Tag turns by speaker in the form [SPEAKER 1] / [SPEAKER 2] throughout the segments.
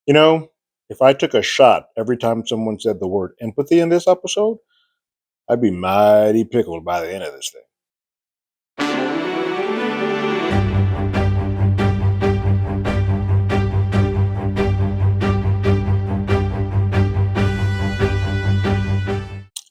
[SPEAKER 1] You know, if I took a shot every time someone said the word empathy in this episode, I'd be mighty pickled by the end of this thing.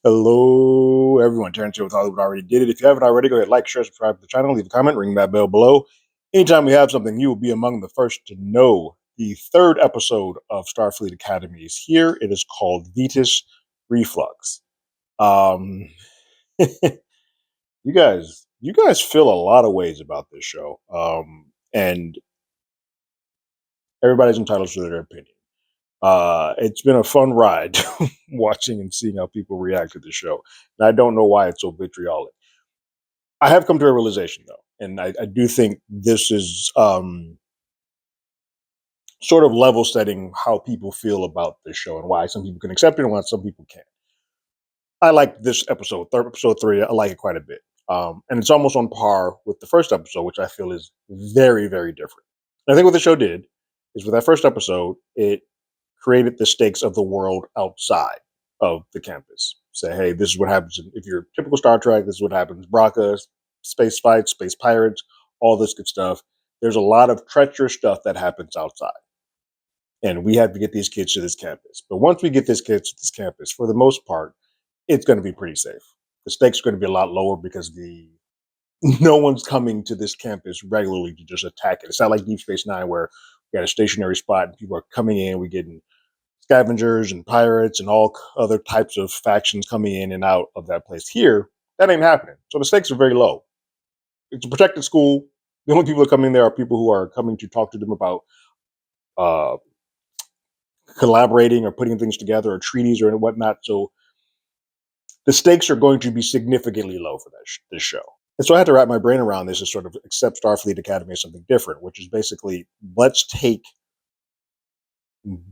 [SPEAKER 1] Hello, everyone. Terrence here with Hollywood Already Did It. If you haven't already, go ahead, like, share, subscribe to the channel, leave a comment, ring that bell below. Anytime we have something, you will be among the first to know. The third episode of Starfleet Academy is here. It is called Vetus Reflux. Um, you guys feel a lot of ways about this show, and everybody's entitled to their opinion. It's been a fun ride watching and seeing how people react to the show. And I don't know why it's so vitriolic. I have come to a realization though, and I do think this is sort of level setting how people feel about this show and why some people can accept it and why some people can't. I like this episode, episode 3. I like it quite a bit. And it's almost on par with the first episode, which I feel is very, very different. And I think what the show did is with that first episode, it created the stakes of the world outside of the campus. Say, hey, this is what happens if you're typical Star Trek. This is what happens. Braca, space fights, space pirates, all this good stuff. There's a lot of treacherous stuff that happens outside, and we have to get these kids to this campus. But once we get these kids to this campus, for the most part, it's going to be pretty safe. The stakes are going to be a lot lower because the no one's coming to this campus regularly to just attack it. It's not like Deep Space Nine where we got a stationary spot and people are coming in. We're getting scavengers and pirates and all other types of factions coming in and out of that place. Here, that ain't happening. So the stakes are very low. It's a protected school. The only people that come in there are people who are coming to talk to them about uh, collaborating or putting things together or treaties or whatnot. So the stakes are going to be significantly low for this show. And so I had to wrap my brain around this and sort of accept Starfleet Academy as something different, which is basically let's take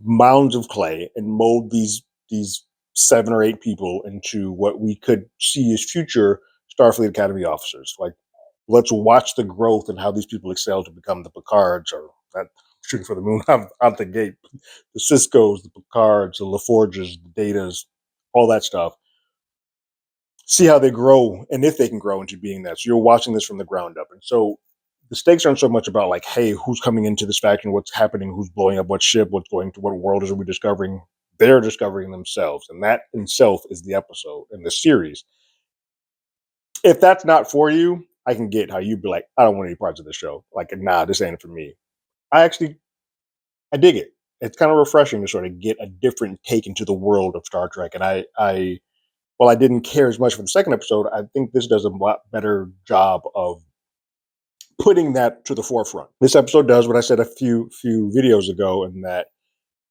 [SPEAKER 1] mounds of clay and mold these 7 or 8 people into what we could see as future Starfleet Academy officers. Like, let's watch the growth and how these people excel to become the Picards, or that shooting for the moon out the gate, the Ciscos, the Picards, the LaForges, the Datas, all that stuff. See how they grow and if they can grow into being that. So you're watching this from the ground up. And so the stakes aren't so much about like, hey, who's coming into this faction, what's happening, who's blowing up what ship, what's going to what world are we discovering? They're discovering themselves. And that in itself is the episode in the series. If that's not for you, I can get how you'd be like, I don't want any parts of the show. Like, nah, this ain't for me. I dig it. It's kind of refreshing to sort of get a different take into the world of Star Trek. And I while I didn't care as much for the second episode, I think this does a lot better job of putting that to the forefront. This episode does what I said a few videos ago, in that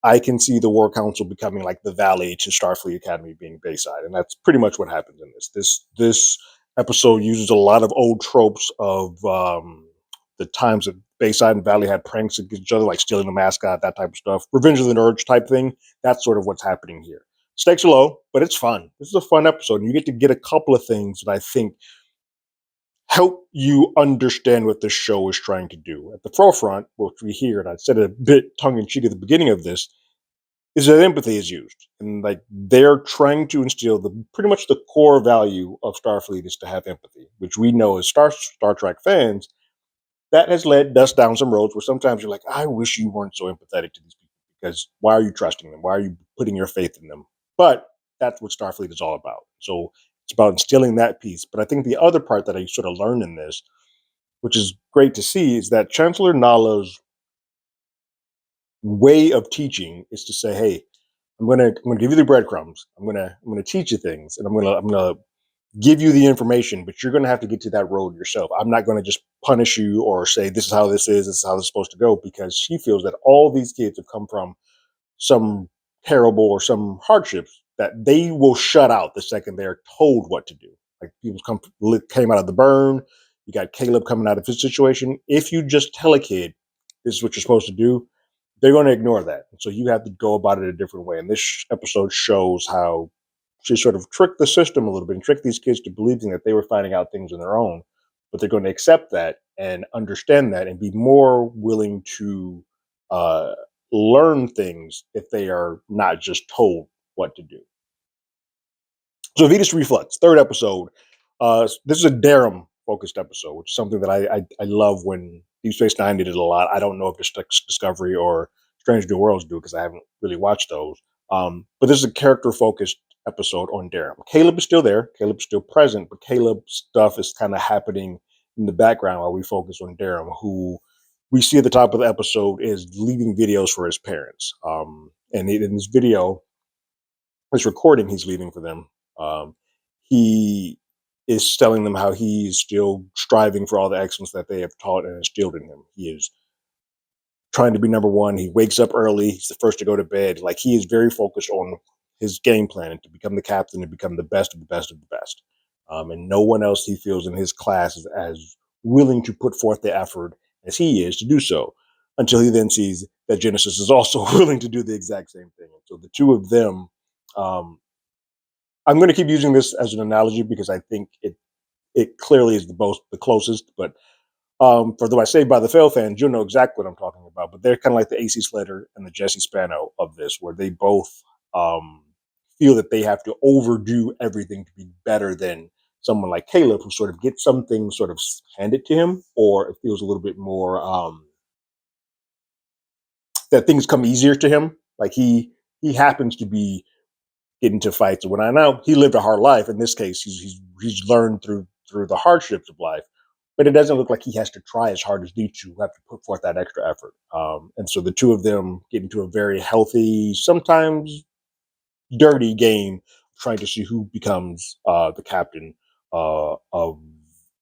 [SPEAKER 1] I can see the War Council becoming like the Valley to Starfleet Academy being Bayside, and that's pretty much what happens in this. This episode uses a lot of old tropes of the times that Bayside and Valley had pranks against each other, like stealing the mascot, that type of stuff, Revenge of the Nerds type thing. That's sort of what's happening here. Stakes are low, but it's fun. This is a fun episode, and you get a couple of things that I think help you understand what this show is trying to do. At the forefront, which we hear, and I said it a bit tongue in cheek at the beginning of this, is that empathy is used, and like they're trying to instill the pretty much the core value of Starfleet is to have empathy, which we know as Star Trek fans, that has led us down some roads where sometimes you're like, I wish you weren't so empathetic to these people, because why are you trusting them? Why are you putting your faith in them? But that's what Starfleet is all about. So it's about instilling that piece. But I think the other part that I sort of learned in this, which is great to see, is that Chancellor Nala's way of teaching is to say, "Hey, I'm gonna give you the breadcrumbs. I'm gonna teach you things, and I'm gonna give you the information, but you're gonna have to get to that road yourself. I'm not gonna just punish you or say this is how this is. This is how this is supposed to go," because she feels that all these kids have come from some terrible or some hardships that they will shut out the second they're told what to do. Like people came out of the burn. You got Caleb coming out of his situation. If you just tell a kid this is what you're supposed to do, they're going to ignore that. So you have to go about it a different way. And this episode shows how she sort of tricked the system a little bit and tricked these kids to believing that they were finding out things on their own, but they're going to accept that and understand that and be more willing to uh, learn things if they are not just told what to do. So Venus Reflux, third episode. This is a Darum focused episode, which is something that I love when Deep Space Nine did it a lot. I don't know if Discovery or Strange New Worlds do because I haven't really watched those. But this is a character focused episode on Darum. Caleb is still there. Caleb's still present, but Caleb's stuff is kind of happening in the background while we focus on Darum, who we see at the top of the episode is leaving videos for his parents. And in this video, this recording he's leaving for them, um, he is telling them how he is still striving for all the excellence that they have taught and instilled in him. He is trying to be number one. He wakes up early. He's the first to go to bed. Like he is very focused on his game plan and to become the captain and become the best of the best of the best. And no one else he feels in his class is as willing to put forth the effort as he is to do so. Until he then sees that Genesis is also willing to do the exact same thing. And so the two of them, um, I'm going to keep using this as an analogy because I think it clearly is the closest. But for the I Saved by the Fail fans, you'll know exactly what I'm talking about. But they're kind of like the AC Slater and the Jesse Spano of this, where they both um, feel that they have to overdo everything to be better than someone like Caleb, who sort of gets something sort of handed to him, or it feels a little bit more that things come easier to him. Like he happens to be get into fights. And when I know he lived a hard life, in this case, he's learned through the hardships of life. But it doesn't look like he has to try as hard as these two have to put forth that extra effort. And so the two of them get into a very healthy, sometimes dirty game, trying to see who becomes the captain of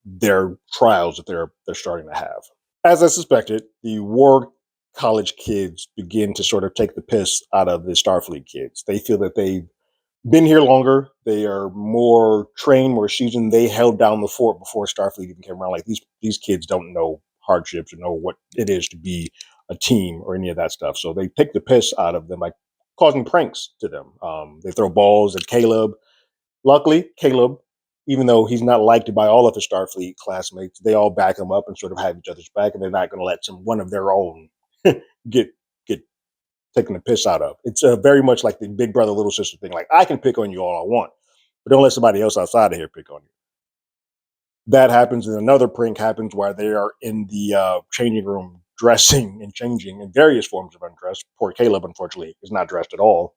[SPEAKER 1] their trials that they're starting to have. As I suspected, the war college kids begin to sort of take the piss out of the Starfleet kids. They feel that they've been here longer. They are more trained, more seasoned. They held down the fort before Starfleet even came around. Like these kids don't know hardships or know what it is to be a team or any of that stuff. So they take the piss out of them by causing pranks to them. They throw balls at Caleb. Luckily, Caleb, even though he's not liked by all of his Starfleet classmates, they all back him up and sort of have each other's back, and they're not going to let one of their own get get taking the piss out of. It's very much like the big brother, little sister thing. Like, I can pick on you all I want, but don't let somebody else outside of here pick on you. That happens, and another prank happens where they are in the changing room dressing and changing in various forms of undress. Poor Caleb, unfortunately, is not dressed at all.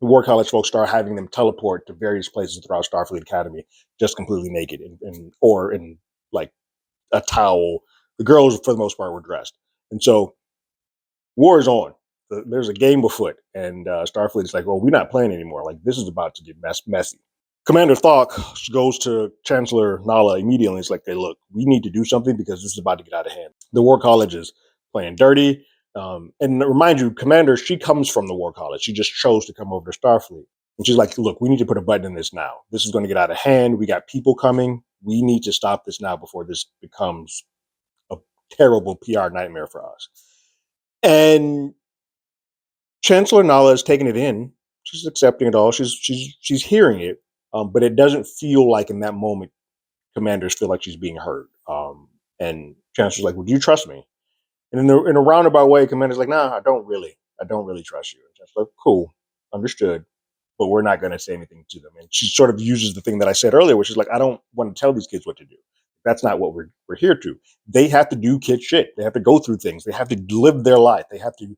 [SPEAKER 1] The War College folks start having them teleport to various places throughout Starfleet Academy, just completely naked or in like a towel. The girls, for the most part, were dressed, and so war is on. There's a game afoot, and Starfleet is like, "Well, we're not playing anymore. Like this is about to get messy." Commander Thawk goes to Chancellor Nala immediately. It's like, "Hey, look, we need to do something because this is about to get out of hand." The War College is playing dirty, and remind you, Commander, she comes from the War College. She just chose to come over to Starfleet, and she's like, "Look, we need to put a button in this now. This is going to get out of hand. We got people coming. We need to stop this now before this becomes a terrible PR nightmare for us." And Chancellor Nala is taking it in. She's accepting it all. She's hearing it, but it doesn't feel like in that moment commanders feel like she's being heard. And Chancellor's like, "Would you trust me?" And in a roundabout way, Commander's like, "Nah, I don't really trust you." And Chancellor's like, "Cool, understood, but we're not going to say anything to them." And she sort of uses the thing that I said earlier, which is like, "I don't want to tell these kids what to do. That's not what we're here to. They have to do kid shit. They have to go through things. They have to live their life. They have to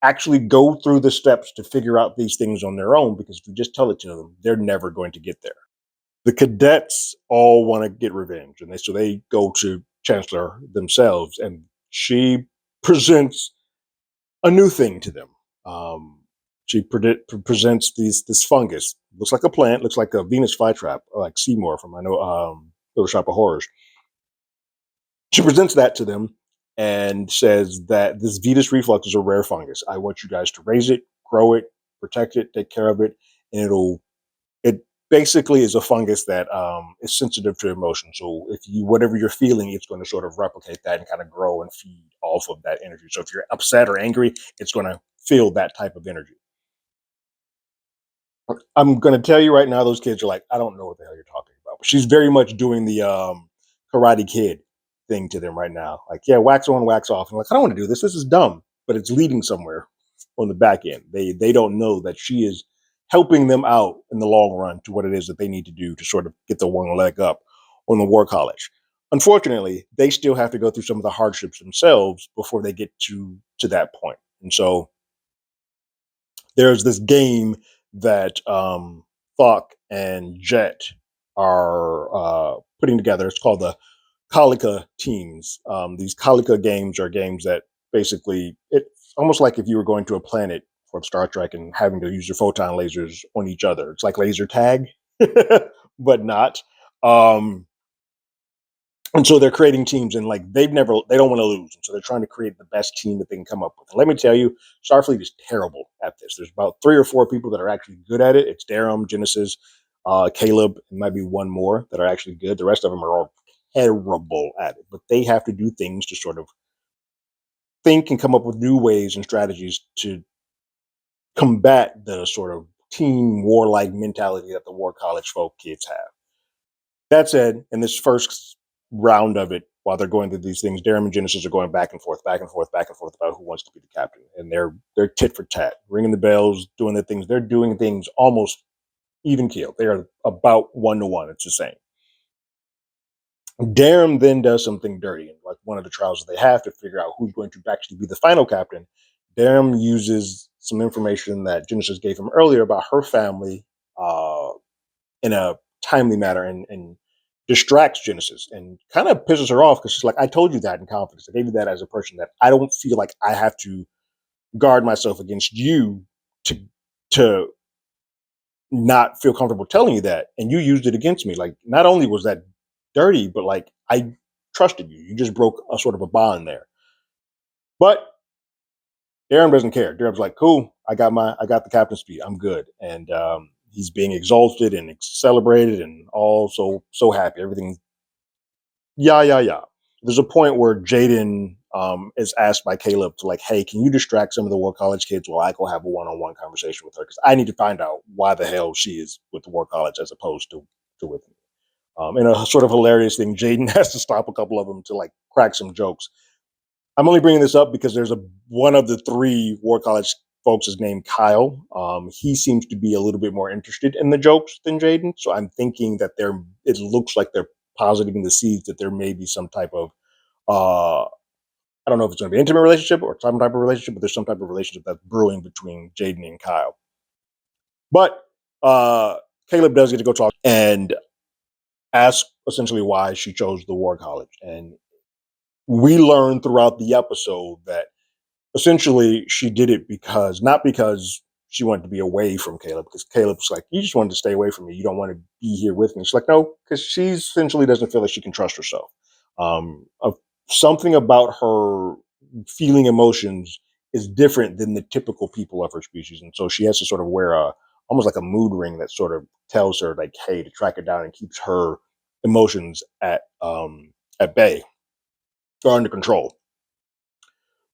[SPEAKER 1] actually go through the steps to figure out these things on their own because if you just tell it to them, they're never going to get there." The cadets all want to get revenge, and they go to Chancellor themselves, and she presents a new thing to them. She presents this fungus. Looks like a plant. Looks like a Venus flytrap, like Seymour from I know Little Shop of Horrors. She presents that to them and says that this Venus reflux is a rare fungus. I want you guys to raise it, grow it, protect it, take care of it, and it basically is a fungus that is sensitive to emotion. So if you whatever you're feeling, it's going to sort of replicate that and kind of grow and feed off of that energy. So if you're upset or angry, it's going to feel that type of energy. I'm going to tell you right now, those kids are like, I don't know what the hell you're talking about. But she's very much doing the Karate Kid thing to them right now. Like, yeah, wax on, wax off. I'm like, I don't want to do this. This is dumb. but it's leading somewhere on the back end. They don't know that she is helping them out in the long run to what it is that they need to do to sort of get the one leg up on the war college. Unfortunately, they still have to go through some of the hardships themselves before they get to that point. And so there's this game that Thok and Jet are putting together. It's called the Kalika teams. These Kalika games are games that basically it's almost like if you were going to a planet for Star Trek and having to use your photon lasers on each other. It's like laser tag, but not. Um, and so they're creating teams, and like they don't want to lose, and so they're trying to create the best team that they can come up with. And let me tell you, Starfleet is terrible at this. There's about 3 or 4 people that are actually good at it. It's Darum, Genesis, Caleb, and maybe one more that are actually good. The rest of them are all terrible at it, but they have to do things to sort of think and come up with new ways and strategies to combat the sort of team warlike mentality that the war college folk kids have. That said, in this first round of it, while they're going through these things, Darum and Genesis are going back and forth, back and forth, back and forth about who wants to be the captain, and they're tit for tat, ringing the bells, doing the things. They're doing things almost even keel. They are about 1-to-1. It's the same. Darum then does something dirty, and like one of the trials that they have to figure out who's going to actually be the final captain. Darum uses some information that Genesis gave him earlier about her family uh, in a timely manner and distracts Genesis and kind of pisses her off because she's like, I told you that in confidence. I gave you that as a person that I don't feel like I have to guard myself against you to to not feel comfortable telling you that. And you used it against me. Like, not only was that dirty, but like I trusted you. You just broke a sort of a bond there. But Darren doesn't care. Darren's like, cool, I got the captain's speed. I'm good. And he's being exalted and celebrated and all so happy. Everything, yeah. There's a point where Jaden is asked by Caleb to like, hey, can you distract some of the War College kids while I go have a one-on-one conversation with her? Because I need to find out why the hell she is with the War College as opposed to with me. In a sort of hilarious thing, Jaden has to stop a couple of them to like crack some jokes. I'm only bringing this up because there's a one of the 3 War College folks is named Kyle. He seems to be a little bit more interested in the jokes than Jaden, so I'm thinking that it looks like they're positing the seeds that there may be some type of uh, I don't know if it's going to be an intimate relationship or some type of relationship, but there's some type of relationship that's brewing between Jaden and Kyle. But Caleb does get to go talk and ask essentially why she chose the War College, and we learn throughout the episode that essentially she did it because not because she wanted to be away from Caleb, because Caleb's like, you just wanted to stay away from me. You don't want to be here with me. She's like, no, because she essentially doesn't feel like she can trust herself. Something about her feeling emotions is different than the typical people of her species. And so she has to sort of wear almost like a mood ring that sort of tells her like, hey, to track it down and keeps her emotions at bay or under control.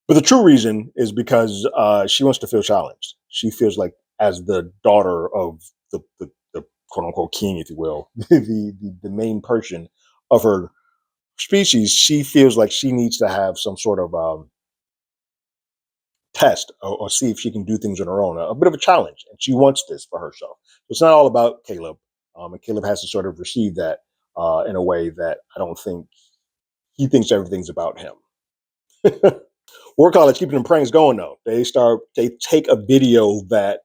[SPEAKER 1] But the true reason is because she wants to feel challenged. She feels like, as the daughter of the quote unquote king, if you will, the main person of her species, she feels like she needs to have some sort of test or see if she can do things on her own, a bit of a challenge. And she wants this for herself. So it's not all about Caleb. And Caleb has to sort of receive that in a way that I don't think he thinks everything's about him. War College keeping them pranks going though. They take a video that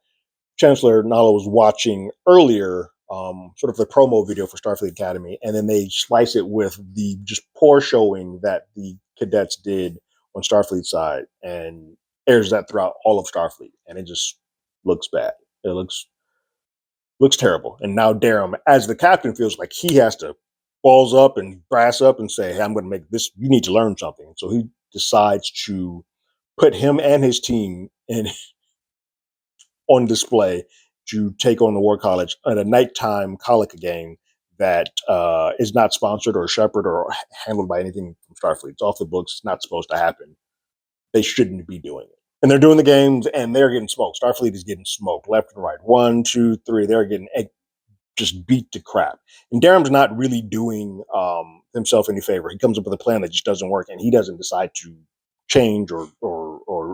[SPEAKER 1] Chancellor Nala was watching earlier, sort of the promo video for Starfleet Academy, and then they slice it with the just poor showing that the cadets did on Starfleet side, and airs that throughout all of Starfleet, and it just looks bad. It looks terrible. And now Darum, as the captain, feels like he has to balls up and brass up and say, hey, I'm going to make this. You need to learn something. So he decides to put him and his team in on display to take on the War College at a nighttime Colica game that is not sponsored or shepherded or handled by anything from Starfleet. It's off the books. It's not supposed to happen. They shouldn't be doing it. And they're doing the games and they're getting smoked. Starfleet is getting smoked left and right. 1, 2, 3. They're getting just beat to crap. And Darum's not really doing himself any favor. He comes up with a plan that just doesn't work, and he doesn't decide to change or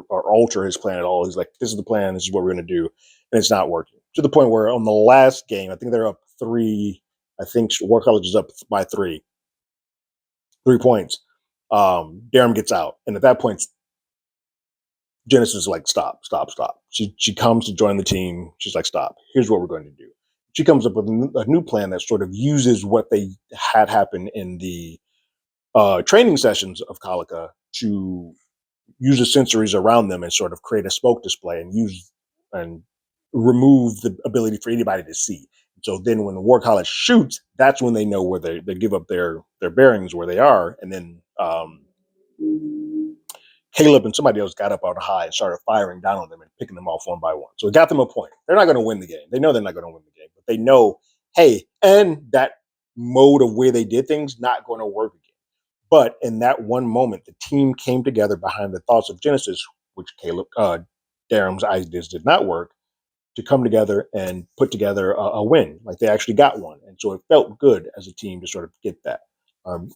[SPEAKER 1] alter his plan at all. He's like, this is the plan, this is what we're going to do, and it's not working. To the point where on the last game, I think they're up three. I think War College is up by 3 points. Durham gets out, and at that point, Genesis is like, stop, stop, stop. She comes to join the team. She's like, stop. Here's what we're going to do. She comes up with a new plan that sort of uses what they had happen in the training sessions of Kalika to use the sensories around them and sort of create a smoke display and use and remove the ability for anybody to see. So then when the War College shoots, that's when they know where they give up their bearings, where they are. And then Caleb and somebody else got up on high and started firing down on them and picking them off one by one. So it got them a point. They're not going to win the game. They know they're not going to win the game, but they know, hey, and that mode of where they did things not going to work again. But in that one moment, the team came together behind the thoughts of Genesis, which Darham's ideas did not work, to come together and put together a win. Like they actually got one. And so it felt good as a team to sort of get that.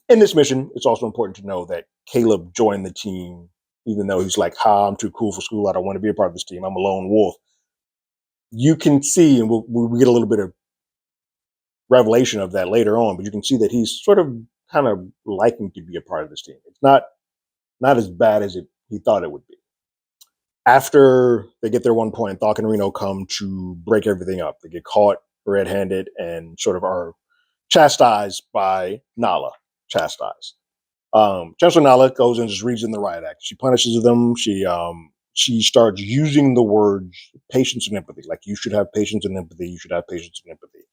[SPEAKER 1] In this mission, it's also important to know that Caleb joined the team, even though he's like, I'm too cool for school. I don't want to be a part of this team. I'm a lone wolf. You can see, and we'll get a little bit of revelation of that later on, but you can see that he's sort of kind of liking to be a part of this team. It's not as bad as he thought it would be. After they get their 1 point, Thawk and Reno come to break everything up. They get caught red-handed and sort of are chastised by Nala. Chancellor Nala goes and just reads in the riot act. She punishes them. She starts using the words patience and empathy. Like, you should have patience and empathy. You should have patience and empathy.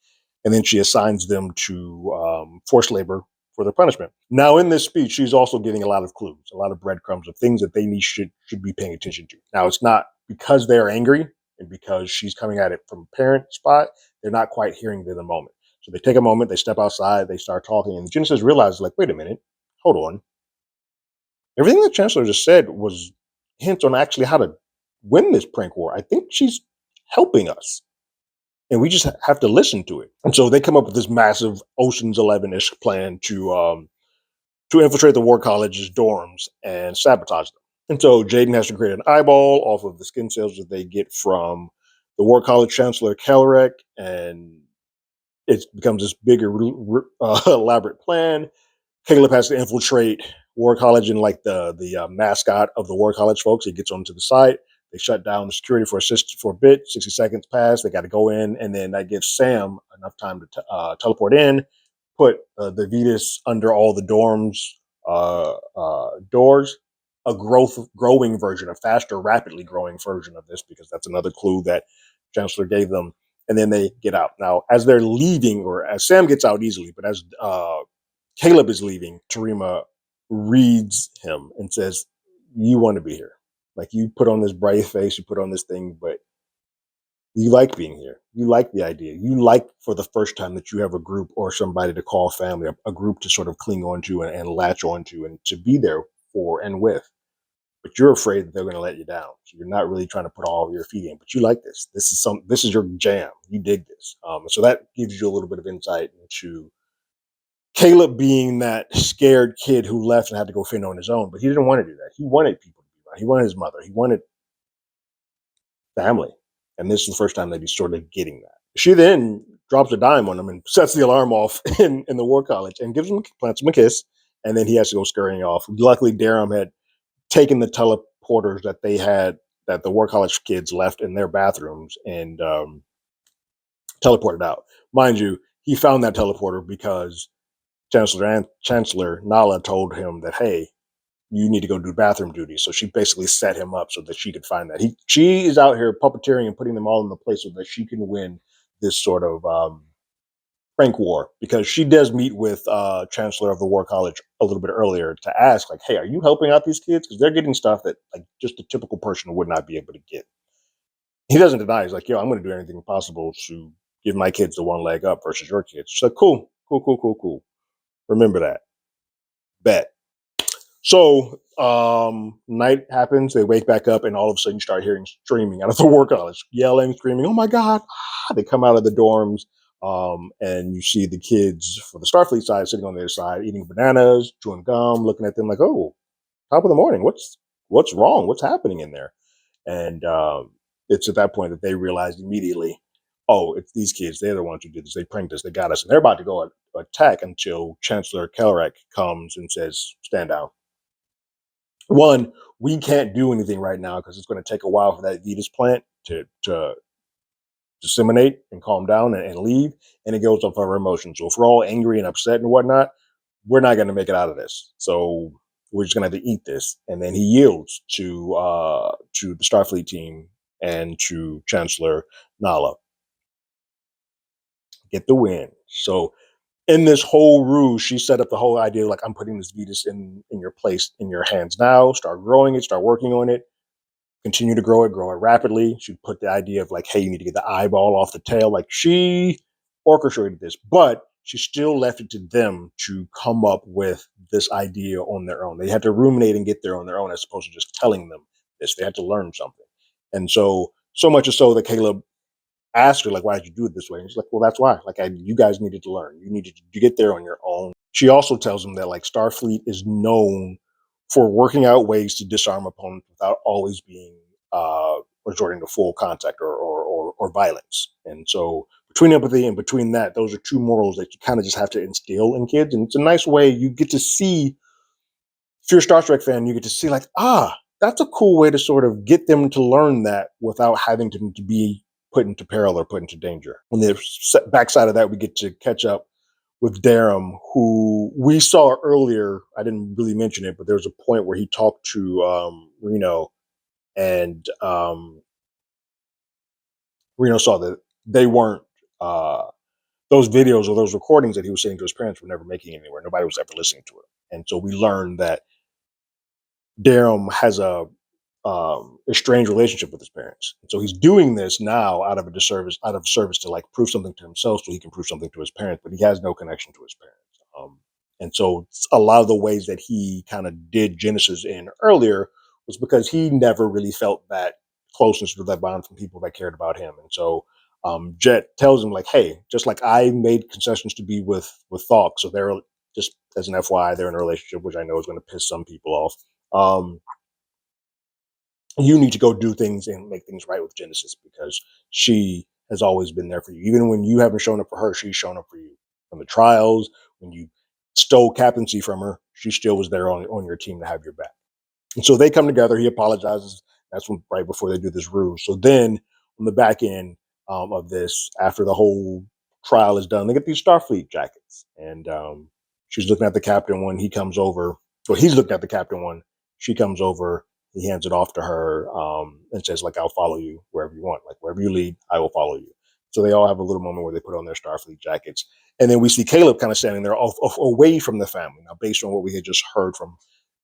[SPEAKER 1] And then she assigns them to forced labor for their punishment. Now, in this speech, she's also giving a lot of clues, a lot of breadcrumbs of things that they should be paying attention to. Now, it's not because they're angry and because she's coming at it from a parent spot. They're not quite hearing it in the moment. So they take a moment, they step outside, they start talking, and Genesis realizes, like, wait a minute, hold on. Everything the Chancellor just said was hints on actually how to win this prank war. I think she's helping us, and we just have to listen to it. And so they come up with this massive Ocean's 11-ish plan to infiltrate the War College's dorms and sabotage them. And so Jaden has to create an eyeball off of the skin cells that they get from the War College Chancellor Calrek, and it becomes this bigger, elaborate plan. Caleb has to infiltrate War College, and like the mascot of the War College folks, he gets onto the site. They shut down the security for a bit. 60 seconds pass. They got to go in, and then that gives Sam enough time to teleport in, put the Vetus under all the dorms doors. A growing version, a faster, rapidly growing version of this, because that's another clue that Chancellor gave them. And then they get out. Now, as they're leaving, or as Sam gets out easily, but as Caleb is leaving, Tarima reads him and says, you want to be here. Like, you put on this brave face, you put on this thing, but you like being here. You like the idea. You like, for the first time, that you have a group or somebody to call family, a group to sort of cling onto and latch onto and to be there for and with. But you're afraid that they're going to let you down. So you're not really trying to put all of your feet in, but you like this. This is your jam. You dig this. So that gives you a little bit of insight into Caleb being that scared kid who left and had to go fend on his own, but he didn't want to do that. He wanted people to be around. He wanted his mother. He wanted family. And this is the first time that he's sort of getting that. She then drops a dime on him and sets the alarm off in the War College and plants him a kiss. And then he has to go scurrying off. Luckily, Durham had taken the teleporters that the War College kids left in their bathrooms and teleported out. Mind you, he found that teleporter because Chancellor Nala told him that, hey, you need to go do bathroom duty. So she basically set him up so that she could find that. She is out here puppeteering and putting them all in the place so that she can win this sort of prank war, because she does meet with Chancellor of the War College a little bit earlier to ask, like, hey, are you helping out these kids? Because they're getting stuff that, like, just a typical person would not be able to get. He doesn't deny. He's like, yo, I'm going to do anything possible to give my kids the one leg up versus your kids. She's like, cool. Remember that. Bet. So night happens. They wake back up, and all of a sudden you start hearing screaming out of the War College, yelling, screaming, oh my God. They come out of the dorms, and you see the kids for the Starfleet side sitting on their side, eating bananas, chewing gum, looking at them like, oh, top of the morning. what's wrong? What's happening in there? And it's at that point that they realized immediately, oh, it's these kids. They're the ones who did this. They pranked us. They got us. And they're about to go attack until Chancellor Kelrek comes and says, stand down. One, we can't do anything right now because it's going to take a while for that Vetus plant to disseminate and calm down and leave. And it goes off our emotions. So if we're all angry and upset and whatnot, we're not going to make it out of this. So we're just going to have to eat this. And then he yields to the Starfleet team and to Chancellor Nala. Get the win. So in this whole ruse, she set up the whole idea like, I'm putting this Vetus in your place, in your hands now. Start growing it, start working on it, continue to grow it rapidly. She put the idea of like, hey, you need to get the eyeball off the tail. Like she orchestrated this, but she still left it to them to come up with this idea on their own. They had to ruminate and get there on their own as opposed to just telling them this. They had to learn something. And so much so that Caleb asked her, like, why did you do it this way? And she's like, well, that's why. Like, you guys needed to learn. You needed to get there on your own. She also tells him that, like, Starfleet is known for working out ways to disarm opponents without always being resorting to full contact or violence. And so, between empathy and between that, those are two morals that you kind of just have to instill in kids. And it's a nice way you get to see, if you're a Star Trek fan, you get to see, like, that's a cool way to sort of get them to learn that without having to be put into peril or put into danger. On the backside of that, we get to catch up with Darum, who we saw earlier. I didn't really mention it, but there was a point where he talked to Reno, and Reno saw that they weren't, uh, those videos or those recordings that he was saying to his parents were never making anywhere. Nobody was ever listening to it. And so we learned that Darum has a strange relationship with his parents. And so he's doing this now out of service to like prove something to himself so he can prove something to his parents, but he has no connection to his parents. And so a lot of the ways that he kind of did Genesis in earlier was because he never really felt that closeness or that bond from people that cared about him. And so Jet tells him like, hey, just like I made concessions to be with Thawk, so they're just as an FYI, they're in a relationship, which I know is going to piss some people off. You need to go do things and make things right with Genesis because she has always been there for you. Even when you haven't shown up for her, she's shown up for you. From the trials, when you stole captaincy from her, she still was there on your team to have your back. And so they come together. He apologizes. That's when right before they do this ruse. So then on the back end of this, after the whole trial is done, they get these Starfleet jackets. And she's looking at the captain when he comes over. Well, he's looking at the captain one. She comes over. He hands it off to her and says, like, I'll follow you wherever you want. Like, wherever you lead, I will follow you. So they all have a little moment where they put on their Starfleet jackets. And then we see Caleb kind of standing there away from the family. Now, based on what we had just heard from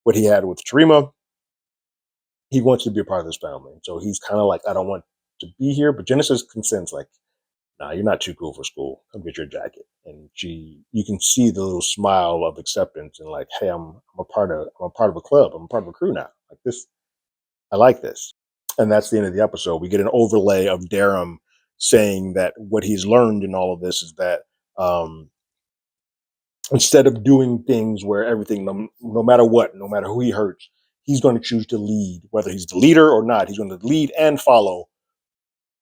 [SPEAKER 1] what he had with Tarima, he wants to be a part of this family. So he's kind of like, I don't want to be here. But Genesis consents, like, nah, you're not too cool for school. Come get your jacket. And you can see the little smile of acceptance and like, hey, I'm a part of a club. I'm a part of a crew now. Like this, I like this. And that's the end of the episode. We get an overlay of Darum saying that what he's learned in all of this is that um, instead of doing things where everything, no matter what, no matter who he hurts, he's going to choose to lead, whether he's the leader or not. He's going to lead and follow,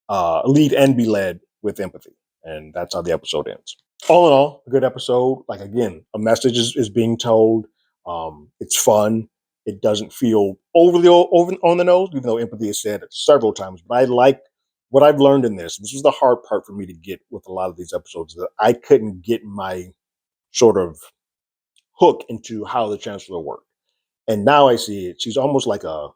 [SPEAKER 1] lead and be led with empathy. And that's how the episode ends. All in all, a good episode. Like again, a message is being told. It's fun. It doesn't feel overly over on the nose, even though empathy is said several times. But I like what I've learned in this. This was the hard part for me to get with a lot of these episodes, that I couldn't get my sort of hook into how the Chancellor worked. And now I see it. She's almost like a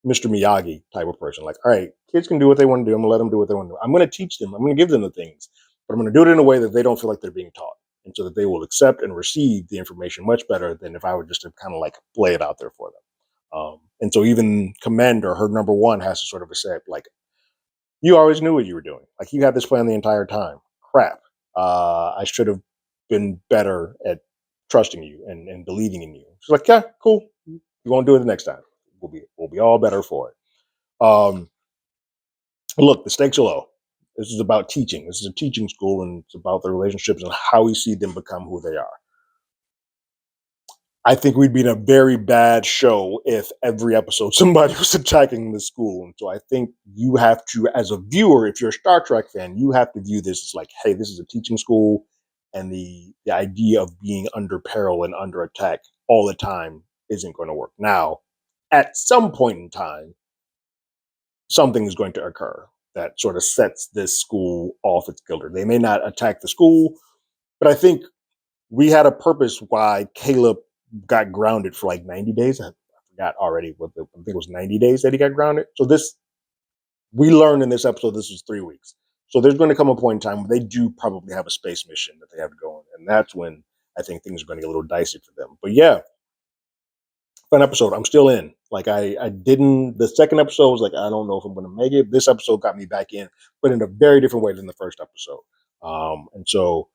[SPEAKER 1] Mr. Miyagi type of person. Like, all right, kids can do what they want to do. I'm gonna let them do what they want to do. I'm gonna teach them. I'm gonna give them the things, but I'm gonna do it in a way that they don't feel like they're being taught, and so that they will accept and receive the information much better than if I were just to kind of like lay it out there for them. And so even Commander, her number one, has to sort of accept, like, you always knew what you were doing. Like you had this plan the entire time. Crap. I should have been better at trusting you and believing in you. She's like, yeah, cool. You won't do it the next time. We'll be all better for it. Look, the stakes are low. This is about teaching. This is a teaching school, and it's about the relationships and how we see them become who they are. I think we'd be in a very bad show if every episode somebody was attacking the school. And so I think you have to, as a viewer, if you're a Star Trek fan, you have to view this as like, hey, this is a teaching school, and the idea of being under peril and under attack all the time isn't going to work. Now, at some point in time, something is going to occur that sort of sets this school off its kilter. They may not attack the school, but I think we had a purpose why Caleb got grounded for like 90 days. I forgot already I think it was 90 days that he got grounded. So this we learned in this episode this was 3 weeks. So there's going to come a point in time where they do probably have a space mission that they have to go on, and that's when I think things are going to get a little dicey for them. But yeah, fun episode. I'm still in. Like I didn't. The second episode was like I don't know if I'm going to make it. This episode got me back in, but in a very different way than the first episode. And so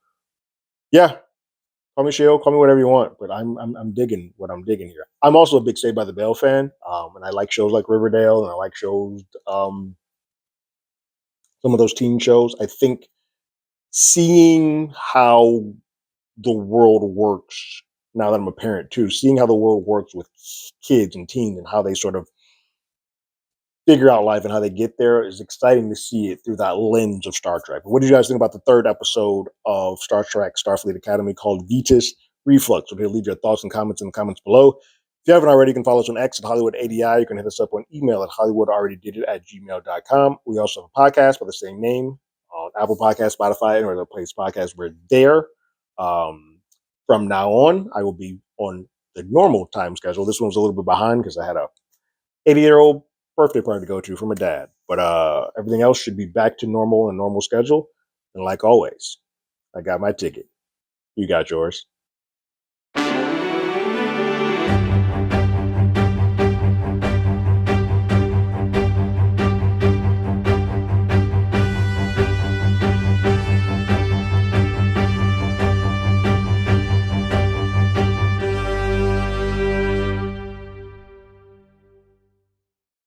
[SPEAKER 1] yeah, call me Shale, call me whatever you want, but I'm digging what I'm digging here. I'm also a big Saved by the Bell fan, and I like shows like Riverdale, and I like shows, some of those teen shows. I think seeing how the world works now that I'm a parent too, seeing how the world works with kids and teens and how they sort of figure out life and how they get there is exciting to see it through that lens of Star Trek. What did you guys think about the third episode of Star Trek Starfleet Academy called Vetus Reflux? So leave your thoughts and comments in the comments below. If you haven't already, you can follow us on X at Hollywood ADI. You can hit us up on email at HollywoodAlreadyDidIt at gmail.com. We also have a podcast by the same name on Apple Podcasts, Spotify, and other place podcasts. We're there. From now on, I will be on the normal time schedule. This one was a little bit behind because I had a 80-year-old birthday party to go to from a dad. But everything else should be back to normal and normal schedule. And like always, I got my ticket. You got yours.